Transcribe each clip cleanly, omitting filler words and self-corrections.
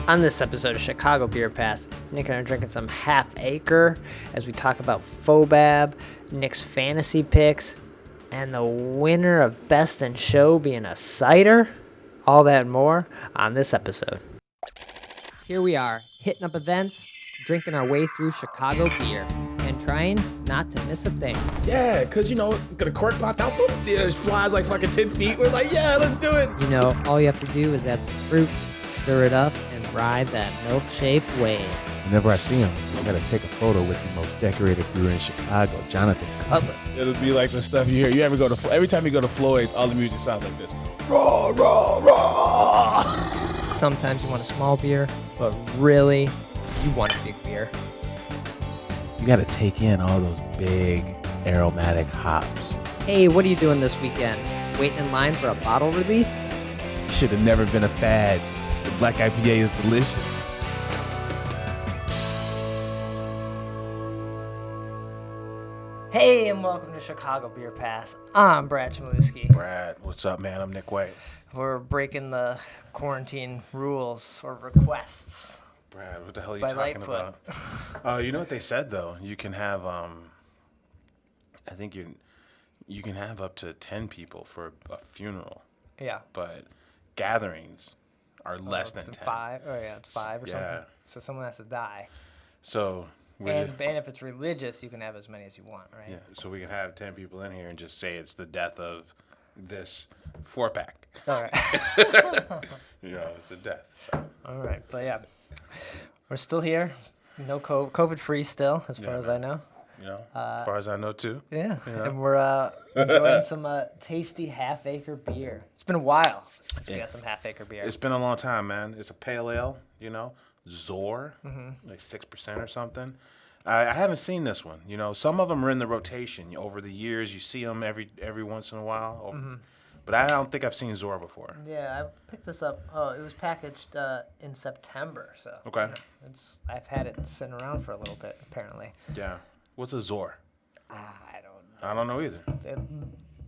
On this episode of Chicago Beer Pass, Nick and I are drinking some Half Acre as we talk about FOBAB, Nick's fantasy picks, and the winner of Best in Show being a cider. All that and more on this episode. Here we are, hitting up events, drinking our way through Chicago beer, and trying not to miss a thing. Yeah, because, the cork popped out, it flies like fucking 10 feet. We're like, yeah, let's do it. All you have to do is add some fruit, stir it up, and ride that milkshake wave. Whenever I see him, I gotta take a photo with the most decorated brewer in Chicago, Jonathan Cutler. It'll be like the stuff you hear. Every time you go to Floyd's, all the music sounds like this. Raw, raw, raw. Sometimes you want a small beer, but really, you want a big beer. You gotta take in all those big aromatic hops. Hey, what are you doing this weekend? Waiting in line for a bottle release? You should have never been a fad. The black IPA is delicious. Hey, and welcome to Chicago Beer Pass. I'm Brad Chmielewski. Brad, what's up, man? I'm Nik White. We're breaking the quarantine rules or requests. Brad, what the hell are you By talking Lightfoot. about? You know what they said, though? You can have, I think you can have up to 10 people for a funeral. Yeah. But gatherings are less than 10. Five. Oh, yeah, it's five or Yeah. something. So someone has to die. So And if it's religious, you can have as many as you want, right? yeah, so we can have 10 people in here and just say it's the death of this 4-pack. All right. It's a death. So. All right. But yeah, we're still here. No COVID-free still, as far as I know. As far as I know, too. Yeah. And we're enjoying some tasty Half Acre beer. It's been a while since we got some Half Acre beer. It's been a long time, man. It's a pale ale, Zoor, like 6% or something. I haven't seen this one. Some of them are in the rotation. Over the years, you see them every once in a while. But I don't think I've seen Zoor before. Yeah, I picked this up. Oh, it was packaged in September, so. Okay. I've had it sitting around for a little bit, apparently. Yeah. What's a Zoor? I don't know. I don't know either.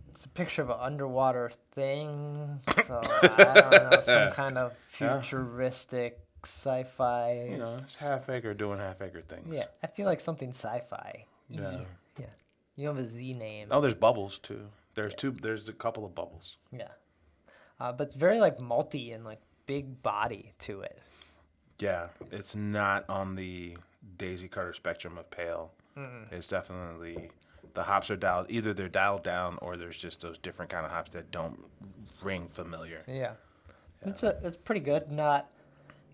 It's a picture of an underwater thing, so I don't know, some kind of futuristic sci-fi. It's Half Acre doing Half Acre things. Yeah, I feel like something sci-fi. Yeah. Yeah. You have a Z name. Oh, there's bubbles too. There's There's a couple of bubbles. Yeah. But it's very malty and big body to it. Yeah, it's not on the daisy cutter spectrum of pale. It's definitely the hops are dialed. Either they're dialed down or there's just those different kind of hops that don't ring familiar. Yeah. It's pretty good. Not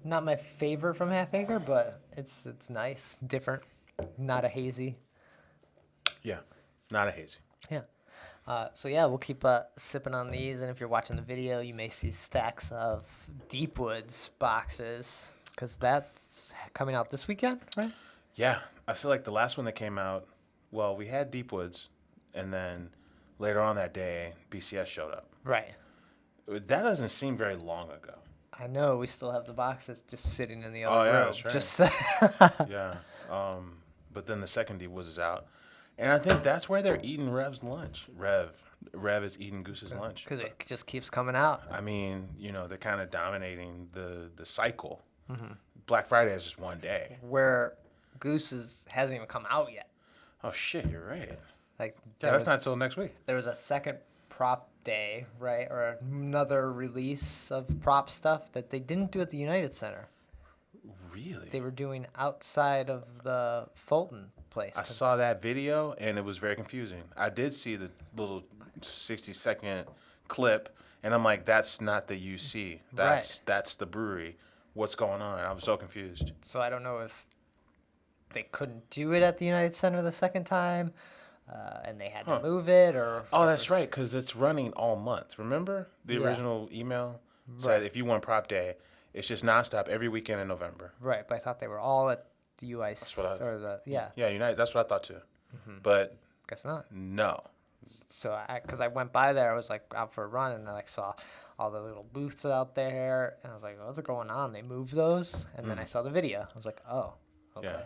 my favorite from Half Acre, but it's nice, different, not a hazy. Yeah, not a hazy. Yeah. We'll keep sipping on these, and if you're watching the video, you may see stacks of Deepwoods boxes, because that's coming out this weekend, right? Yeah, I feel like the last one that came out, well, we had Deepwoods, and then later on that day, BCS showed up. Right. That doesn't seem very long ago. I know, we still have the boxes just sitting in the other room. That's right. Yeah. But then the second Deepwoods is out. And I think that's where they're eating Rev's lunch. Rev is eating Goose's lunch. Because it just keeps coming out. I mean, they're kind of dominating the cycle. Black Friday is just one day. Where Goose hasn't even come out yet. Oh, shit, you're right. That's not till next week. There was a second prop day, right? Or another release of prop stuff that they didn't do at the United Center. Really? They were doing outside of the Fulton place. I saw that video, and it was very confusing. I did see the little 60-second clip, and I'm like, that's not the UC. That's the brewery. What's going on? I was so confused. So I don't know if they couldn't do it at the United Center the second time, and they had to move it, or... Oh, that's right, because it's running all month. Remember? The original email said if you want prop day, it's just nonstop every weekend in November. Right, but I thought they were all at the UIC. That's what Yeah, United. That's what I thought too. But guess not. No. So because I went by there, I was out for a run, and I saw all the little booths out there, and I was like, what's going on? They moved those, and then I saw the video. I was like, oh, okay. Yeah.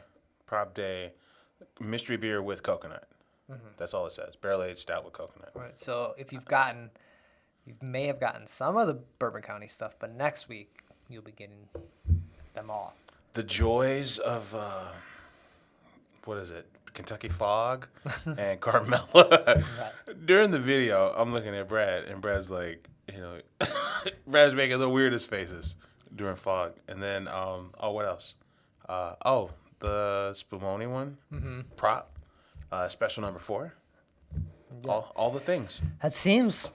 Prop day, mystery beer with coconut. That's all it says. Barrel aged stout with coconut. Right. So if you may have gotten some of the Bourbon County stuff, but next week you'll be getting them all. The joys of what is it? Kentucky Fog and Carmella. During the video, I'm looking at Brad, and Brad's like, Brad's making the weirdest faces during Fog. And then, what else? The Spumoni one, prop, special number 4. Yeah. All the things. It seems,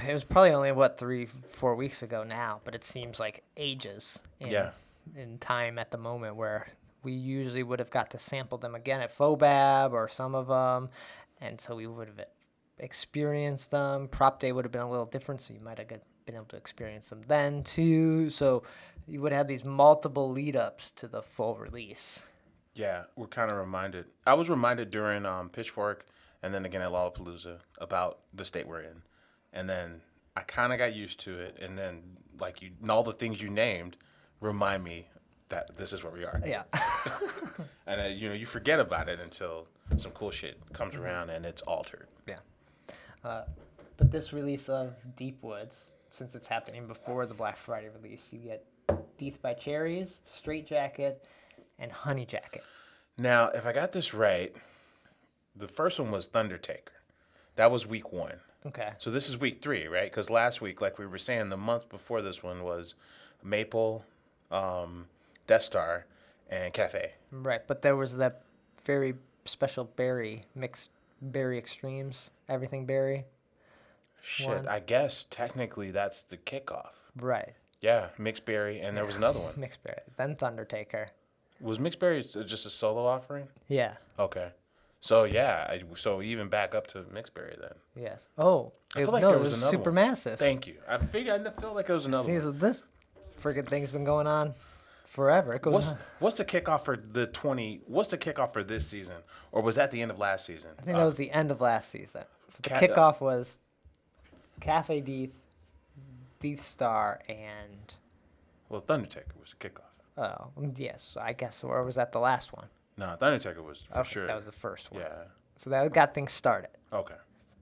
it was probably only, 3-4 weeks ago now, but it seems like ages in time at the moment where we usually would have got to sample them again at FOBAB or some of them, and so we would have experienced them. Prop day would have been a little different, so you might have been able to experience them then too. So you would have these multiple lead-ups to the full release. Yeah, we're kind of reminded. I was reminded during Pitchfork and then again at Lollapalooza about the state we're in. And then I kind of got used to it, and then and all the things you named remind me that this is where we are. Yeah. And you forget about it until some cool shit comes around and it's altered. Yeah. But this release of Deep Woods, since it's happening before the Black Friday release, you get Death by Cherries, Straight Jacket, and Honey Jacket. Now, if I got this right, the first one was Thundertaker. That was week 1. Okay. So this is week 3, right? Because last week, like we were saying, the month before this one was Maple, Death Star, and Cafe. Right, but there was that very special mixed berry extremes, everything berry. Shit, one. I guess technically that's the kickoff. Right. Yeah, mixed berry, and there was another one. Mixed berry, then Thundertaker. Was mixed berry just a solo offering? Yeah. Okay. So yeah, so even back up to mixed berry then. Yes. Oh, I feel like there was another super one. massive. Thank you. I felt like it was another See, one. so this friggin' thing's been going on forever. It goes on. What's the kickoff for What's the kickoff for this season, or was that the end of last season? I think that was the end of last season. So the Cat- kickoff was Cafe Death Star, and Well, Thundertaker was the kickoff. yes, I guess, or was that the last one? No, Thundertaker was for Okay, sure. that was the first one. Yeah. So that got things started, Okay.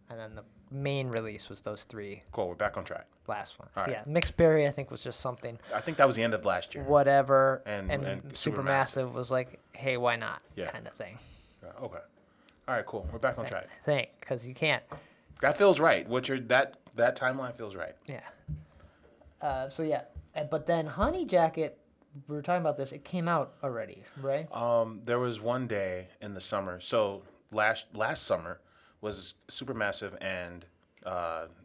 and then the main release was those 3 Cool. We're back on track. last one. All right. Yeah, Mixed Berry I think was just something. I think that was the end of last year. Whatever, And Supermassive was like, hey, why not? Yeah. Kind of thing. Yeah, okay. All right. Cool. We're back on track. I think because you can't. That feels right. That timeline feels right. Yeah. So yeah, but then Honey Jacket, we were talking about this. It came out already, right? There was one day in the summer. So last summer was Supermassive and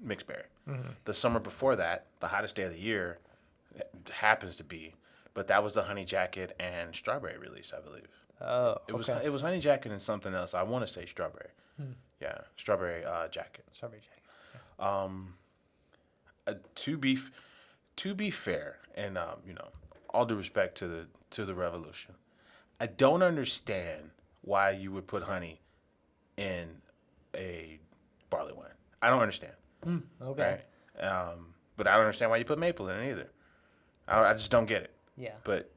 Mixed Berry. Mm-hmm. The summer before that, the hottest day of the year happens to be, but that was the Honey Jacket and Strawberry release, I believe. Oh, It was Honey Jacket and something else. I want to say Strawberry. Yeah, Strawberry Jacket. Strawberry Jacket. To be fair, and all due respect to the revolution, I don't understand why you would put honey in a barley wine. I don't understand. Okay. Right? But I don't understand why you put maple in it either. I just don't get it. Yeah. But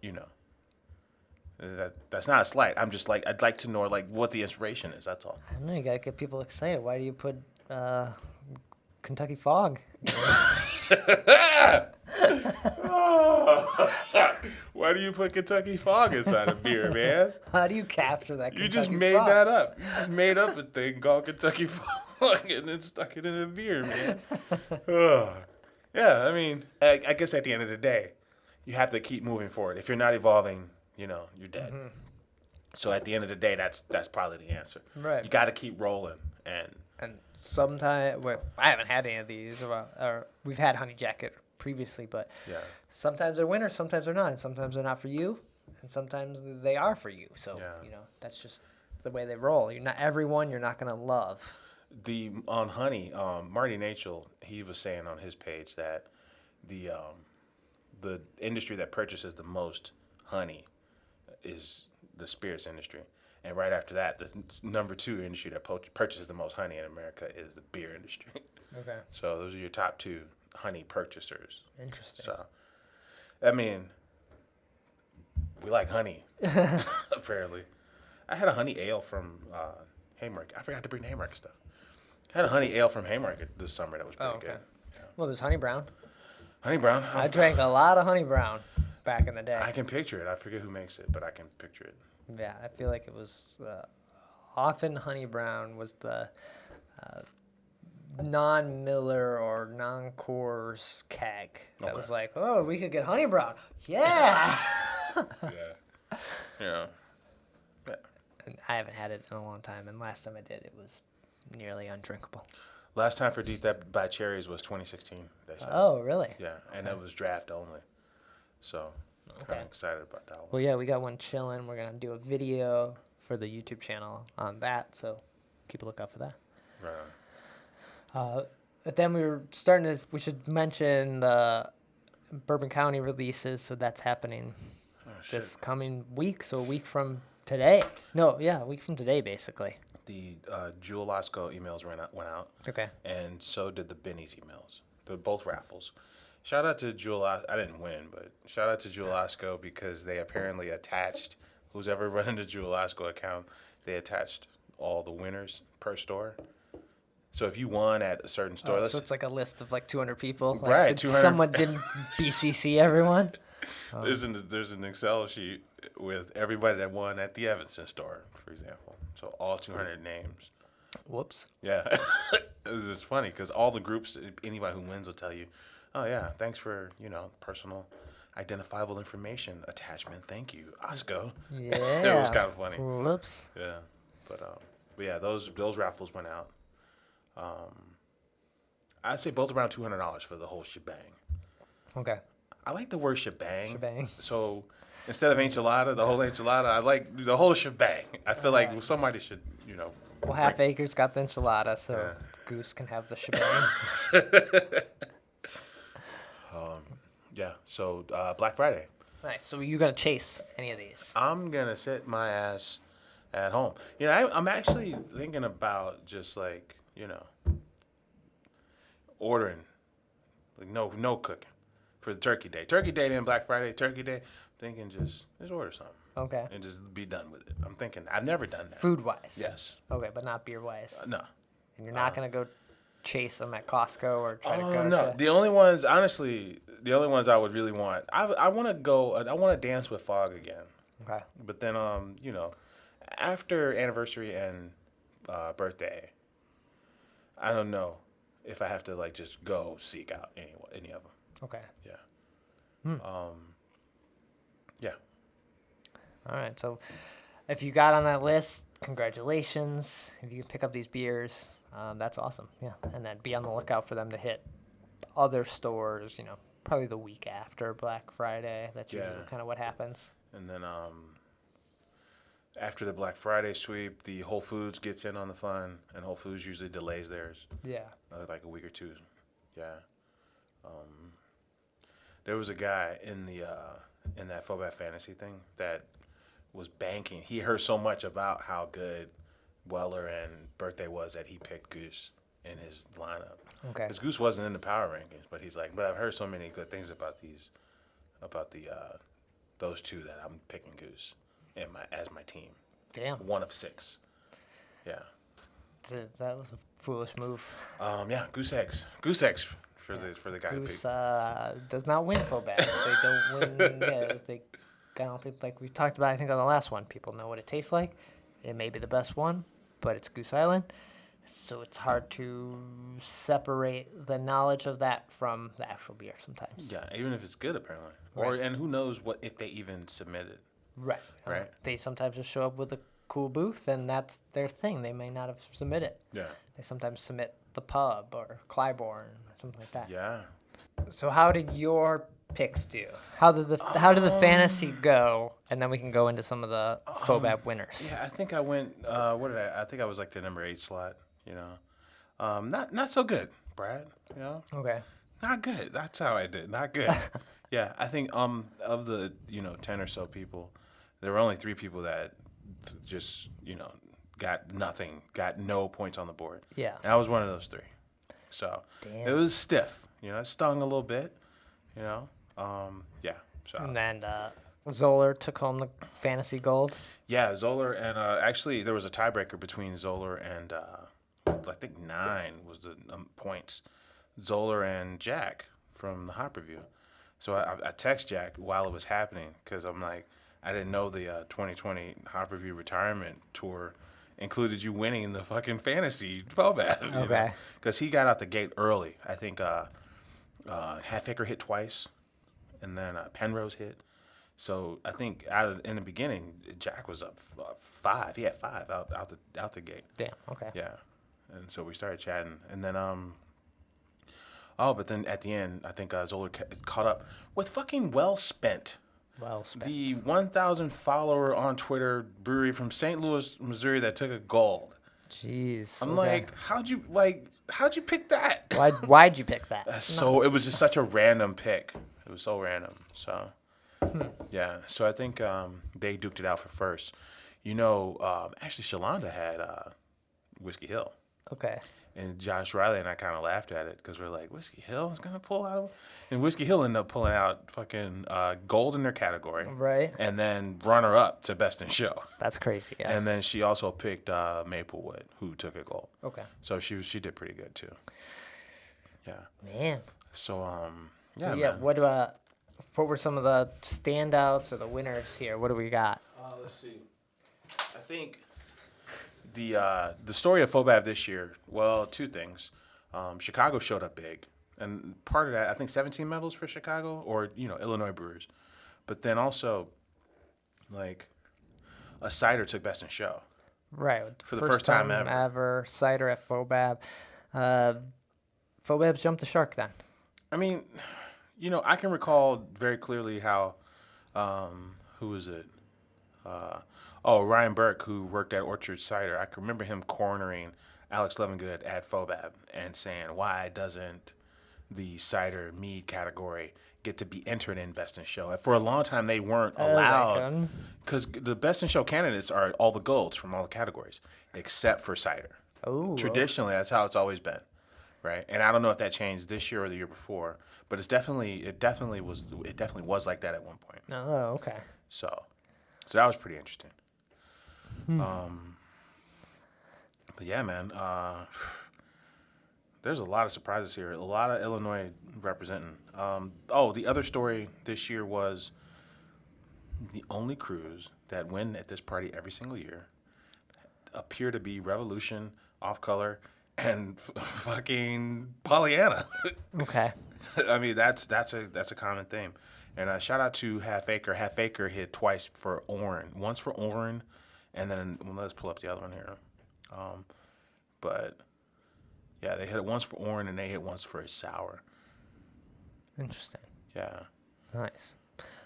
that's not a slight. I'm just like, I'd like to know what the inspiration is. That's all. I don't know. You gotta get people excited. Why do you put Kentucky Fog? Why do you put Kentucky Fog inside a beer, man? How do you capture that? You Kentucky just made Fog? that up. You just made up a thing called Kentucky Fog and then stuck it in a beer, man. Yeah, I mean, I guess at the end of the day, you have to keep moving forward. If you're not evolving, you're dead. Mm-hmm. So at the end of the day, that's probably the answer. Right. You got to keep rolling. And sometimes, I haven't had any of these, or we've had Honey Jacket previously, but Yeah. sometimes they're winners, sometimes they're not, and sometimes they're not for you, and sometimes they are for you. So that's just the way they roll. You're not everyone. You're not gonna love. On honey, Marty Nachel, he was saying on his page that the industry that purchases the most honey is the spirits industry, and right after that, the number 2 industry that purchases the most honey in America is the beer industry. Okay. So those are your top 2 honey purchasers. Interesting. So, I mean, we like honey, apparently. I had a honey ale from Haymarket. I forgot to bring the Haymarket stuff. I had a honey ale from Haymarket this summer that was pretty good. Well, there's Honey Brown. Honey Brown. I drank a lot of Honey Brown. back in the day. I can picture it. I forget who makes it, but I can picture it. Yeah, I feel like it was often Honey Brown was the non-Miller or non-Coors keg that was like, oh, we could get Honey Brown. Yeah. Yeah. Yeah. And I haven't had it in a long time, and last time I did, it was nearly undrinkable. Last time for Deep by Cherries was 2016. They said. Oh, really? Yeah, and it was draft only. So I'm kind of excited about that one. Well, yeah, we got one chilling. We're gonna do a video for the YouTube channel on that, so keep a lookout for that. Right. But then we should mention the Bourbon County releases, so that's happening this coming week, so a week from today. No, yeah, a week from today, basically. The Jewel Lasco emails went out. Okay. And so did the Benny's emails. They're both raffles. Shout out to Jewel. I didn't win, but shout out to Jewel Lasco because they apparently attached, who's ever running the Jewel Lasco account, they attached all the winners per store. So if you won at a certain store, so it's like a list of like 200 people. Like, right. 200. Someone didn't BCC everyone. There's an Excel sheet with everybody that won at the Evanston store, for example. So all 200 names. Whoops. Yeah. It's funny because all the groups, anybody who wins will tell you, oh, yeah, thanks for, personal identifiable information attachment. Thank you, Osco. Yeah. It was kind of funny. Whoops. Yeah. But yeah, those raffles went out. I'd say both around $200 for the whole shebang. Okay. I like the word shebang. Shebang. So instead of enchilada, the whole enchilada, I like the whole shebang. I feel like somebody should, Well, Half Acre's got the enchilada, so Goose can have the shebang. Yeah, so Black Friday. Nice. So you going to chase any of these? I'm going to sit my ass at home. I'm actually thinking about just like, ordering. Like no cooking for the Turkey Day. Turkey Day and Black Friday, Turkey Day, thinking just order something. Okay. And just be done with it. I'm thinking, I've never done that. Food-wise? Yes. Okay, but not beer-wise? No. And you're not going to go chase them at Costco or try to go no. The only ones, honestly, I would really want, I want to dance with Fog again. Okay. But then, after anniversary and birthday, I don't know if I have to, like, just go seek out any of them. Okay. Yeah. Yeah. All right. So if you got on that list, congratulations. If you can pick up these beers, that's awesome. Yeah. And then be on the lookout for them to hit other stores, probably the week after Black Friday. That's usually kind of what happens. And then after the Black Friday sweep, the Whole Foods gets in on the fun, and Whole Foods usually delays theirs. Yeah. Like a week or two. Yeah. There was a guy in that FOBAB fantasy thing that was banking. He heard so much about how good Weller and Birthday was that he picked Goose in his lineup. Okay. Because Goose wasn't in the power rankings, but he's like, but I've heard so many good things about those two that I'm picking Goose as my team. Damn. 1 of 6. Yeah. That was a foolish move. Yeah, Goose eggs. Goose eggs for the guy who picked. Does not win FOBAB. They don't win. I don't think, like we talked about, I think on the last one, people know what it tastes like. It may be the best one, but it's Goose Island. So it's hard to separate the knowledge of that from the actual beer sometimes. Yeah, even if it's good, apparently. Right. And who knows if they even submitted. Right. Right. They sometimes just show up with a cool booth, and that's their thing. They may not have submitted. Yeah. They sometimes submit the pub or Clybourne or something like that. Yeah. So how did your picks do? How did the fantasy go? And then we can go into some of the FOBAB winners. Yeah, I think I went. I think I was like the number 8 slot. Not so good, Brad. Okay. Not good. That's how I did. Not good. Yeah, I think of the 10 or so people, there were only 3 people that just got nothing, got no points on the board. Yeah. And I was one of those 3. So It was stiff. It stung a little bit. Yeah. So. And then Zoller took home the fantasy gold. Yeah, Zoller and actually there was a tiebreaker between Zoller and I think 9 was the points. Zoller and Jack from the Hop Review. So I text Jack while it was happening because I'm like, I didn't know the 2020 Hop Review retirement tour included you winning the fucking fantasy FOBAB. Okay. Because he got out the gate early. I think Half Acre hit twice, and then Penrose hit. So I think in the beginning, Jack was up 5. He had 5 out the gate. Damn. Okay. Yeah, and so we started chatting, and then but then at the end, I think Zoller caught up with fucking Well Spent. Well spent. The 1,000 follower on Twitter brewery from St. Louis, Missouri that took a gold. Jeez. I'm okay. like, how'd you pick that? Why'd you pick that? So it was just such a random pick. It was so random. So yeah. So I think they duked it out for first. Actually, Shalonda had Whiskey Hill. Okay. And Josh Riley and I kind of laughed at it because we're like, Whiskey Hill is going to pull out. And Whiskey Hill ended up pulling out fucking gold in their category. Right. And then runner up to Best in Show. That's crazy. Yeah. And then she also picked Maplewood, who took a gold. Okay. So she did pretty good too. Yeah. Man. So So man. what were some of the standouts or the winners here? What do we got? Let's see. I think the story of FOBAB this year, well, 2 things. Chicago showed up big. And part of that, I think 17 medals for Chicago or, Illinois brewers. But then also, like, a cider took Best in Show. Right. For the first time ever. Cider at FOBAB. FOBAB jumped the shark then. I mean, I can recall very clearly how, who was it? Ryan Burke, who worked at Orchard Cider. I can remember him cornering Alex Levengood at FOBAB and saying, why doesn't the cider mead category get to be entered in Best in Show? For a long time, they weren't allowed because the Best in Show candidates are all the golds from all the categories except for cider. Oh. Traditionally, that's how it's always been, right? And I don't know if that changed this year or the year before, but it definitely was like that at one point. Oh, okay. So that was pretty interesting. But yeah, man, there's a lot of surprises here. A lot of Illinois representing. The other story this year was the only crews that win at this party every single year appear to be Revolution, Off Color, and fucking Pollyanna. Okay. I mean, that's a common theme. And shout out to Half Acre. Half Acre hit twice for Orin. Once for Orin, and then let's pull up the other one here. But yeah, they hit it once for Orin, and they hit once for a sour. Interesting. Yeah. Nice.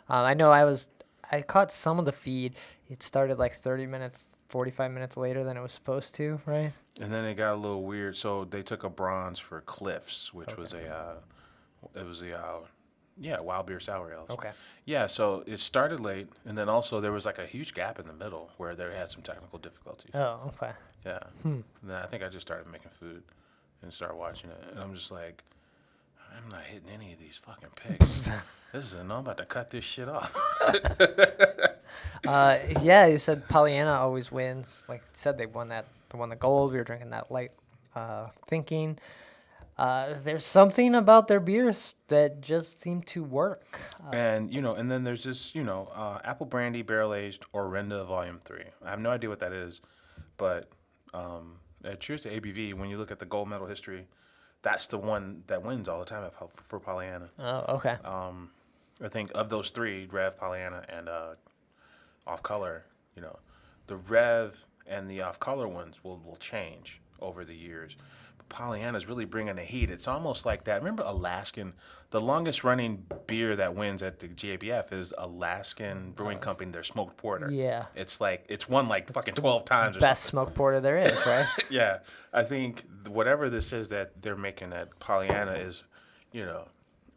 I know I caught some of the feed. It started like 30 minutes, 45 minutes later than it was supposed to, right? And then it got a little weird. So they took a bronze for Cliffs, which was wild beer sour ales. Okay. Yeah, so it started late, and then also there was like a huge gap in the middle where they had some technical difficulties. Oh, okay. Yeah. And then I think I just started making food and started watching it, and I'm just like, I'm not hitting any of these fucking picks. I'm about to cut this shit off. Yeah, you said Pollyanna always wins. Like you said, they won the gold. We were drinking that light thinking. There's something about their beers that just seem to work. And then there's this, apple brandy barrel aged Orenda Volume 3. I have no idea what that is, but cheers to ABV. When you look at the gold medal history, that's the one that wins all the time for Pollyanna. Oh, okay. I think of those 3, Rev, Pollyanna, and Off Color, the Rev and the Off Color ones will change over the years. Pollyanna's really bringing the heat. It's almost like that. Remember Alaskan? The longest running beer that wins at the GABF is Alaskan Brewing Company, their smoked porter. Yeah. It's won fucking 12 times or Best something. smoked porter there is, right? Yeah. I think whatever this is that they're making at Pollyanna is,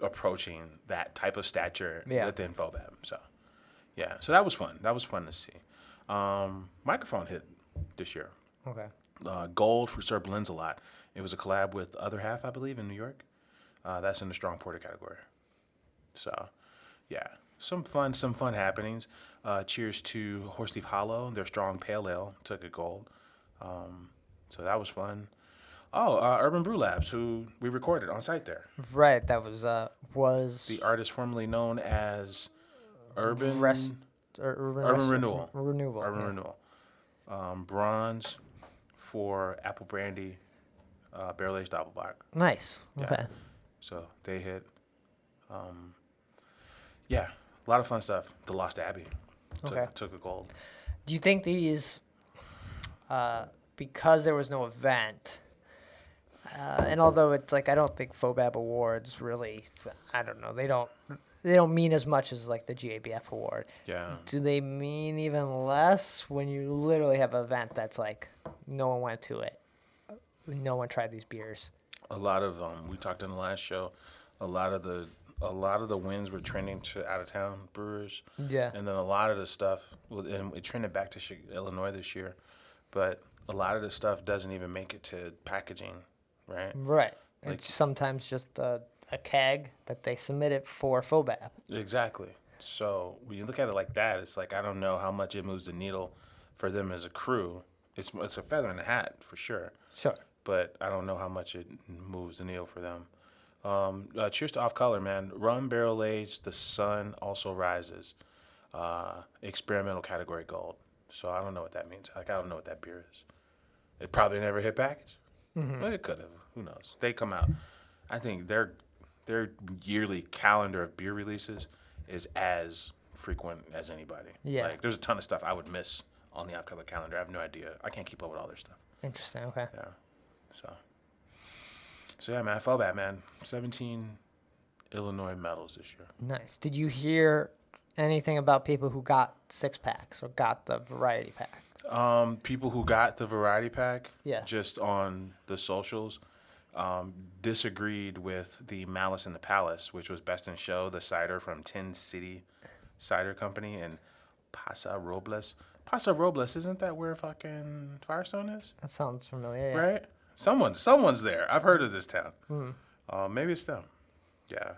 approaching that type of stature within FOBAB. So, yeah. So that was fun. That was fun to see. Microphone hit this year. Okay. Gold for Sir Blinds-A-Lot. It was a collab with Other Half, I believe, in New York. That's in the strong porter category. So, yeah, some fun happenings. Cheers to Horseleaf Hollow. Their strong pale ale took a gold. So that was fun. Urban Brew Labs, who we recorded on site there. Right. That was was the artist formerly known as Urban Urban Renewal. Renewal. Urban yeah. Renewal. Bronze for Apple Brandy, Barrel Aged Doppelbock. Nice. Yeah. Okay. So they hit. Yeah, a lot of fun stuff. The Lost Abbey took a gold. Do you think these, because there was no event, and although it's like I don't think FOBAB awards really, I don't know, they don't mean as much as like the GABF award. Yeah. Do they mean even less when you literally have an event that's like no one went to it, no one tried these beers? A lot of we talked in the last show. A lot of the wins were trending to out of town brewers. Yeah. And then a lot of the stuff, and it trended back to Illinois this year, but a lot of the stuff doesn't even make it to packaging, right? Right. Like- It's sometimes just a keg that they submitted for FOBAB. Exactly. So when you look at it like that, it's like I don't know how much it moves the needle for them as a crew. It's a feather in the hat for sure, Sure. but I don't know how much it moves the needle for them. Cheers to Off Color, man. Rum Barrel Aged, The Sun Also Rises. Experimental category gold. So I don't know what that means. Like I don't know what that beer is. It probably never hit package. Well, it could have. Who knows? They come out. I think their yearly calendar of beer releases is as frequent as anybody. Yeah. Like there's a ton of stuff I would miss on the Off Color calendar. I have no idea. I can't keep up with all their stuff. Interesting. Okay. Yeah. So yeah, man, FOBAB, man. 17 Illinois medals this year. Nice. Did you hear anything about people who got 6-packs or got the variety pack? People who got the variety pack, Yeah. just on the socials, disagreed with the Malice in the Palace, which was best in show, the cider from 10 City Cider Company in Paso Robles. Paso Robles, isn't that where fucking Firestone is? That sounds familiar. Yeah. Right? Someone's there. I've heard of this town. Maybe it's them. Yeah.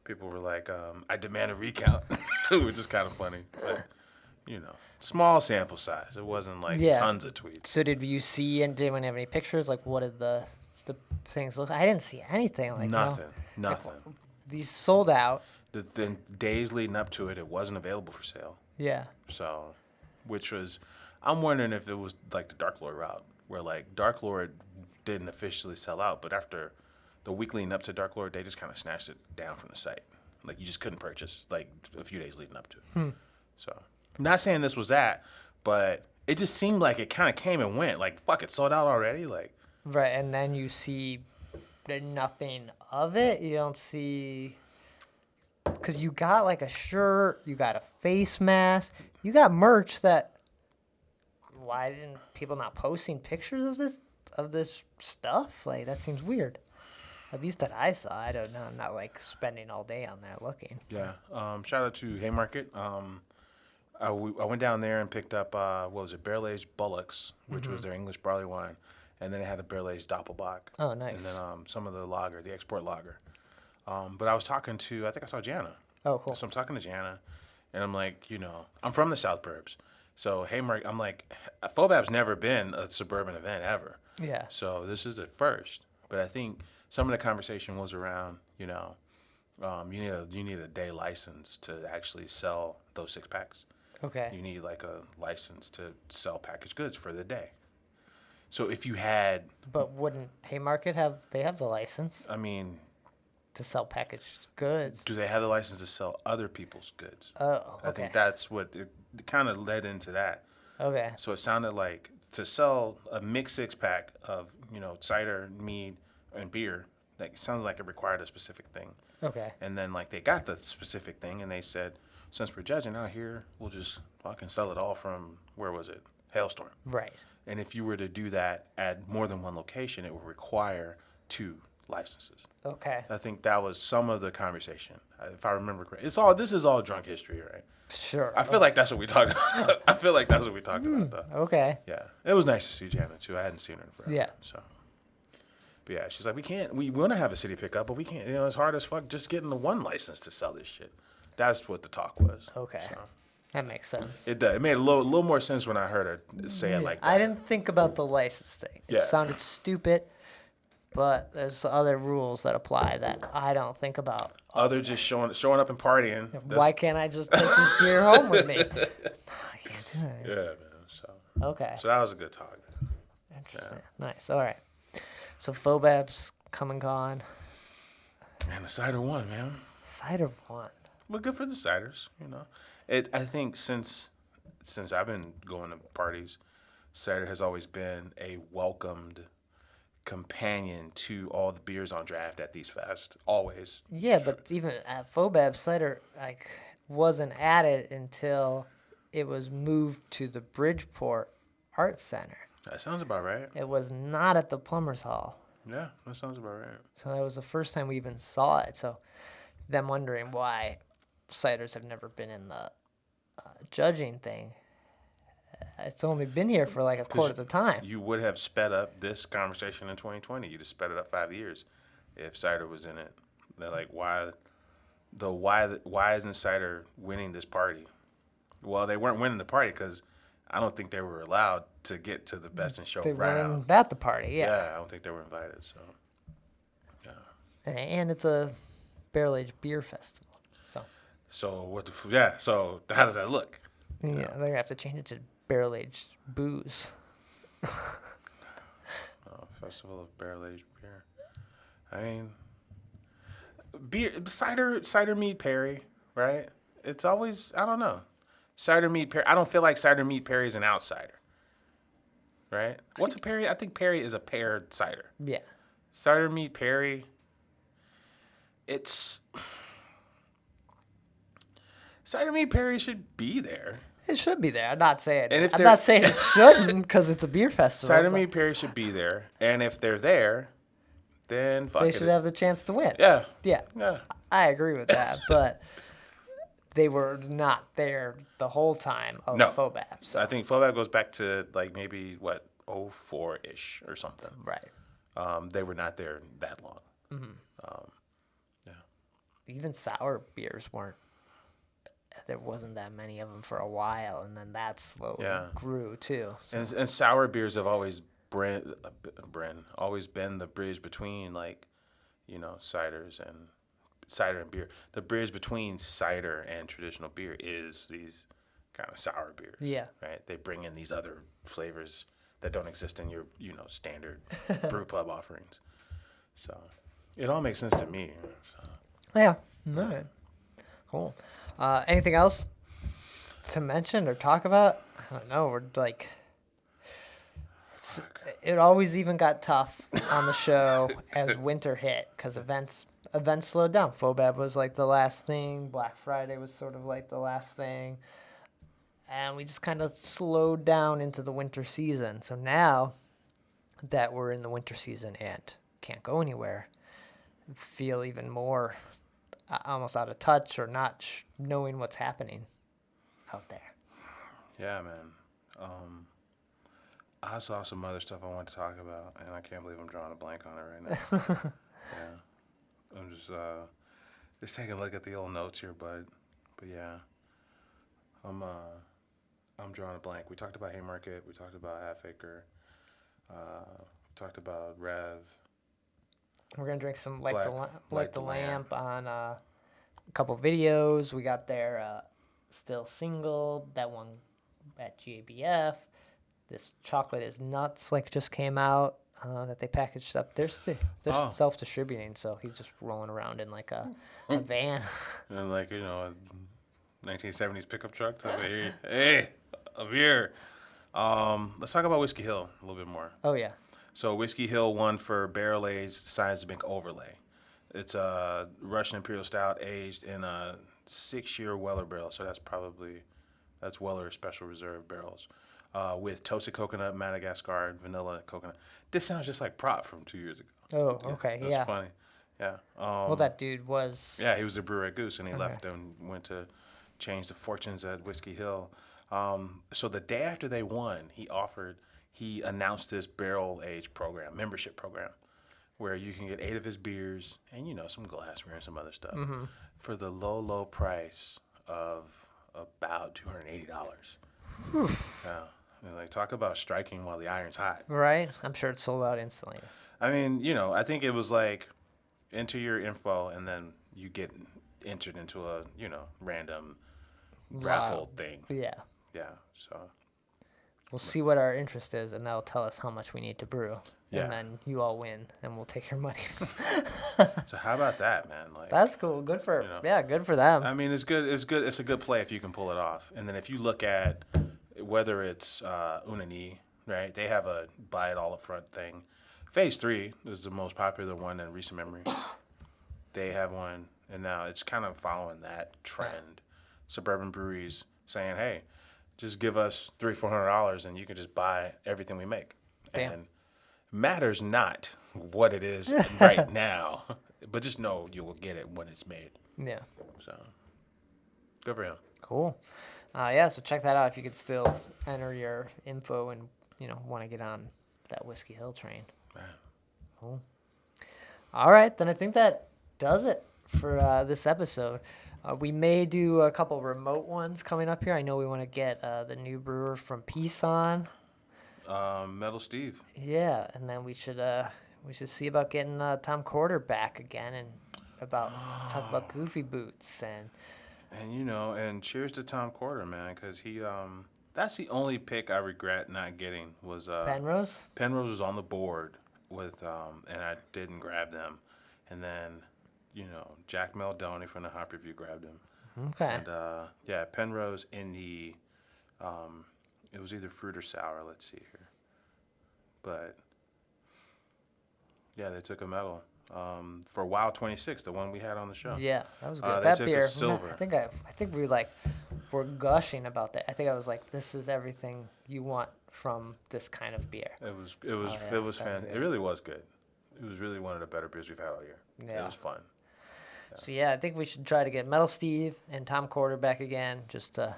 People were like, I demand a recount, which is kind of funny. But, small sample size. It wasn't like Yeah. tons of tweets. So did you see and did anyone have any pictures? Like what did the things look like? I didn't see anything. Like Nothing. These sold out. The days leading up to it, it wasn't available for sale. Yeah. So, which was, I'm wondering if it was like the Dark Lord route, where like Dark Lord didn't officially sell out, but after the week leading up to Dark Lord, they just kind of snatched it down from the site. Like you just couldn't purchase like a few days leading up to it. So, not saying this was that, but it just seemed like it kind of came and went. Like fuck, it sold out already. Like Right, and then you see nothing of it. You don't see, because you got like a shirt, you got a face mask, you got merch that. Why didn't people not posting pictures of this stuff? Like that seems weird. At least that I saw. I don't know. I'm not like spending all day on there looking. yeah. Shout out to Haymarket. I went down there and picked up Barrel Aged Bullocks, which was their English barley wine, and then it had a Barrel Aged Doppelbock. Oh, nice. And then some of the lager, the export lager. But I was talking to, I think I saw Jana. Oh, cool. So I'm talking to Jana, and I'm like, I'm from the South Burbs. So Haymarket, I'm like, FOBAB's never been a suburban event ever. Yeah. So this is the first. But I think some of the conversation was around, you need a day license to actually sell those 6-packs. Okay. You need like a license to sell packaged goods for the day. So if you had, But wouldn't Haymarket have the license I mean, to sell packaged goods? do they have the license to sell other people's goods? Oh, okay. I think that's what it kind of led into that. Okay. So it sounded like to sell a mixed 6-pack of, cider, mead, and beer, like, it sounds like it required a specific thing. Okay. And then, like, they got the specific thing, and they said, since we're judging out here, we'll just fucking sell it all from, where was it? Hailstorm. Right. And if you were to do that at more than one location, it would require 2 licenses. Okay. I think that was some of the conversation, if I remember correctly. This is all drunk history, right? Sure. I feel like that's what we talked about. I feel like that's what we talked about, though. Okay. Yeah. It was nice to see Jana, too. I hadn't seen her in forever. Yeah. So, but yeah, she's like, we want to have a city pickup, but we can't, it's hard as fuck just getting the one license to sell this shit. That's what the talk was. Okay. So, That makes sense. it does. It made a little more sense when I heard her say it like that. I didn't think about the license thing. It Yeah. sounded stupid. But there's other rules that apply that I don't think about. Other just showing up and partying. Why can't I just take this beer home with me? I can't do it. Yeah, man. So Okay. so that was a good talk. Interesting. Nice. All right. So FOBAB's come and gone. Man, the cider won, man. Cider won. Well, good for the ciders, you know. I think since I've been going to parties, cider has always been a welcomed companion to all the beers on draft at these fests. Always. Yeah, but even at FOBAB, cider wasn't added until it was moved to the Bridgeport Arts Center. That sounds about right. It was not at the Plumbers Hall. Yeah, that sounds about right. So that was the first time we even saw it. So them wondering why ciders have never been in the judging thing. It's only been here for like a quarter of the time. You would have sped up this conversation in 2020. You'd have sped it up 5 years if cider was in it. They're like, why isn't cider winning this party? Well, they weren't winning the party because I don't think they were allowed to get to the best in show They round. weren't at the party, yeah. Yeah, I don't think they were invited. So, yeah. And it's a barrel-aged beer festival. So So how does that look? yeah, they're going to have to change it to barrel-aged booze. Festival of barrel aged beer. I mean, cider meet Perry, right? It's always, I don't know. Cider meet Perry. I don't feel like cider meet Perry is an outsider, right? What's a Perry? I think Perry is a paired cider. Yeah. Cider meet Perry. Cider meet Perry should be there. It should be there. I'm not saying And I'm not saying it shouldn't because it's a beer festival. Cider but meet Perry should be there, and if they're there, then fuck they it. should have the chance to win. Yeah. Yeah. Yeah. I agree with that, but they were not there the whole time of No. FOBAB. So. I think FOBAB goes back to like maybe 04-ish or something. Right. They were not there that long. Even sour beers weren't. There wasn't that many of them for a while, and then that slowly grew too. So. And sour beers have always always been the bridge between cider and beer. The bridge between cider and traditional beer is these kind of sour beers. Yeah. Right. They bring in these other flavors that don't exist in your standard brew pub offerings. So it all makes sense to me. So. Yeah. All right. Cool. Anything else to mention or talk about? I don't know. We're like, it always even got tough on the show as winter hit because events slowed down. FOBAB was like the last thing. Black Friday was sort of like the last thing. And we just kind of slowed down into the winter season. So now that we're in the winter season and can't go anywhere, feel even more almost out of touch or not knowing what's happening out there. Yeah, man. I saw some other stuff I wanted to talk about, and I can't believe I'm drawing a blank on it right now. Yeah, I'm just taking a look at the old notes here, but yeah, I'm drawing a blank. We talked about Haymarket. We talked about Half Acre. We talked about Rev. We're gonna drink some Light the Lamp on a couple videos. We got their Still Single, that one at GABF. This Chocolate is Nuts just came out that they packaged up. They're self-distributing, so he's just rolling around in like a van. And a 1970s pickup truck. Hey, I'm here. Let's talk about Whiskey Hill a little bit more. Oh yeah. So Whiskey Hill won for barrel-aged Science Bank Overlay. It's a Russian Imperial Stout aged in a 6-year Weller barrel. So that's Weller Special Reserve barrels with toasted coconut, Madagascar, and vanilla coconut. This sounds just like Prop from 2 years ago. Oh, okay, That's yeah. funny. Yeah. Well, that dude was... Yeah, he was a brewer at Goose, and he left and went to change the fortunes at Whiskey Hill. So the day after they won, he announced this barrel-aged program, membership program, where you can get 8 of his beers and, some glassware and some other stuff for the low price of about $280. Yeah. And talk about striking while the iron's hot. Right? I'm sure it sold out instantly. I mean, I think it was like enter your info and then you get entered into a, random raffle thing. Yeah. Yeah. So We'll see what our interest is, and that'll tell us how much we need to brew. Yeah. And then you all win, and we'll take your money. so how about that, man? Like That's cool. Good for good for them. I mean, it's good. It's good. It's a good play if you can pull it off. And then if you look at whether it's Unani, right? They have a buy it all up front thing. Phase 3 is the most popular one in recent memory. They have one, and now it's kind of following that trend. Suburban breweries saying, "Hey, just give us $300-400, and you can just buy everything we make." Damn. And matters not what it is right now, but just know you will get it when it's made. Yeah. So, good for him. Cool. So check that out if you could still enter your info and, want to get on that Whiskey Hill train. Man. Cool. All right, then I think that does it for this episode. We may do a couple remote ones coming up here. I know we want to get the new brewer from Peace on. Metal Steve. Yeah, and then we should see about getting Tom Corder back again and talk about Goofy Boots and and cheers to Tom Corder, man, because he that's the only pick I regret not getting was Penrose. Penrose was on the board with and I didn't grab them, and then Jack Meldoni from the Hop Review grabbed him. Okay. And Penrose in the it was either fruit or sour. Let's see here, but yeah, they took a medal for Wild 26, the one we had on the show. Yeah, that was good. They That took beer. a silver. I think we were gushing about that. I think I was like, "This is everything you want from this kind of beer." It was fantastic. It really was good. It was really one of the better beers we've had all year. Yeah. It was fun. So I think we should try to get Metal Steve and Tom Corder back again, just to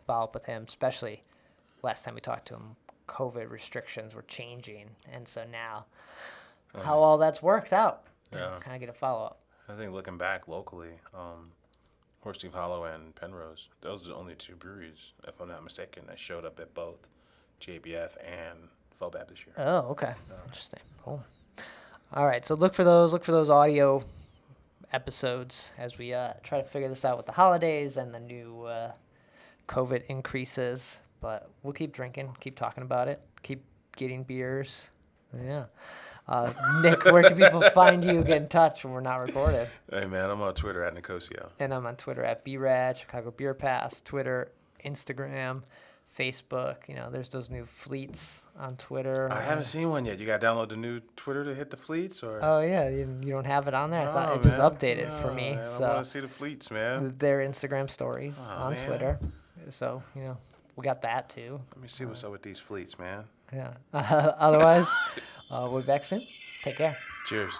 follow up with him. Especially last time we talked to him, COVID restrictions were changing, and so now how all that's worked out. Yeah. Kind of get a follow up. I think looking back locally, Horse Steve Hollow and Penrose, those are the only two breweries, if I'm not mistaken, that showed up at both JBF and FOBAB this year. Oh, okay. Interesting. Cool. All right, so look for those audio episodes as we try to figure this out with the holidays and the new COVID increases. But we'll keep drinking, keep talking about it, keep getting beers. Yeah. Nick, where can people find you, get in touch when we're not recorded? Hey, man, I'm on Twitter at Nicosio. And I'm on Twitter at BRAD, Chicago Beer Pass, Twitter, Instagram, Facebook. There's those new fleets on Twitter. I haven't seen one yet. You got to download the new Twitter to hit the fleets? Or? Oh, yeah. You don't have it on there? I thought it just updated for me. Man, so I want to see the fleets, man. Their Instagram stories on man. Twitter. So, we got that too. Let me see what's up with these fleets, man. Yeah. Otherwise, we'll be back soon. Take care. Cheers.